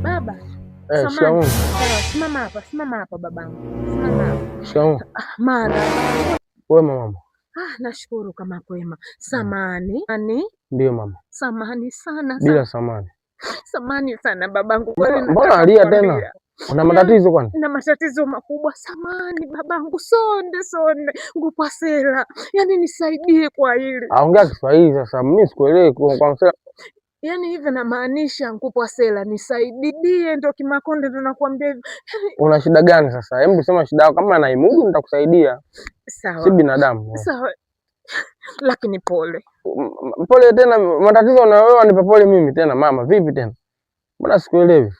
Baba, simama hapa babangu. Simama hapa. Shikamoo. Mara. Wema mama. Nashukuru kama kwema. Samani. Ndio mama. Samani sana. Bila samani. Samani sana babangu. Mbona alia tena? Una matatizo kwani? Na matatizo makubwa. Samani babangu, sonde ngupasela. Yaani nisaidie kwa hili. Ongea Kiswahili sasa. Mimi sikuelewi kwa sela. Yaani hivi namaanisha nkupasela nisaidie, ndo Kimakonde ndo nakwambia hivi. Una shida gani sasa? Hebu sema shida yako, kama naimudu nitakusaidia. Sawa. Si binadamu. Sawa. Lakini pole. Pole tena, matatizo na wewe nipe pole mimi tena mama, vipi tena? Mbona sikuelewi?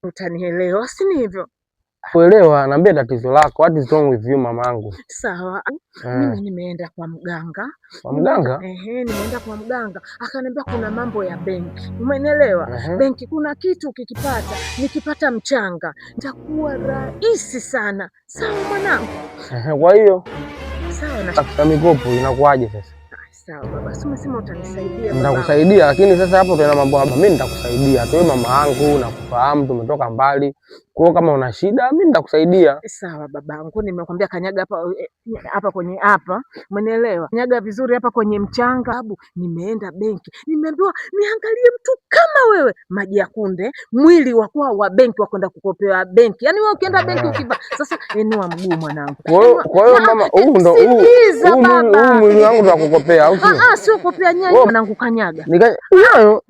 Utanielewa, si ni hivyo? Kuelewa, naambia tatizo lako. What is wrong with you mamangu? Sawa. Mimi nimeenda kwa mganga. Kwa mganga? Nimeenda kwa mganga. Akaniambia kuna mambo ya benki. Umenielewa? Benki kuna kitu ukikipata, nikipata mchanga, nitakuwa rahisi sana. Sawa mwanangu? Kwa hiyo sawa na sasa mikopo inakuaje sasa? Sawa baba, si umesema utanisaidia baba. Nitakusaidia, lakini sasa hapo tuna mambo hapa. Mimi nitakusaidia. Tu mama yangu nakufahamu, tumetoka mbali. Kwa hiyo kama una shida mimi nitakusaidia. Sawa babangu, nimekwambia kanyaga hapa kwenye hapa. Umenielewa? Kanyaga vizuri hapa kwenye mchanga. Babu, nimeenda benki. Nimeambiwa niangalie mtu kama wewe, maji ya kunde, mwili wa benki wa kwenda kukopewa benki. Yaani wewe ukienda benki ukiba. Sasa enua mguu mwanangu. Kwa hiyo mama, huu ndo mwili wangu wa kukopea au sio? Sio kopea nyayo mwanangu, kanyaga. Nyayo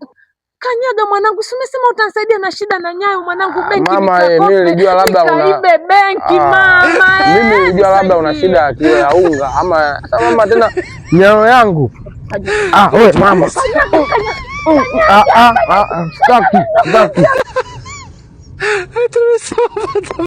kanyaga mwanangu, si umesema utanisaidia na shida na nyayo mwanangu, benki mama. Mimi nilijua labda unaibe benki mama. Mimi nilijua labda una shida ya kilo ya unga ama sasa mama, tena nyayo yangu. Wewe mama. Staki.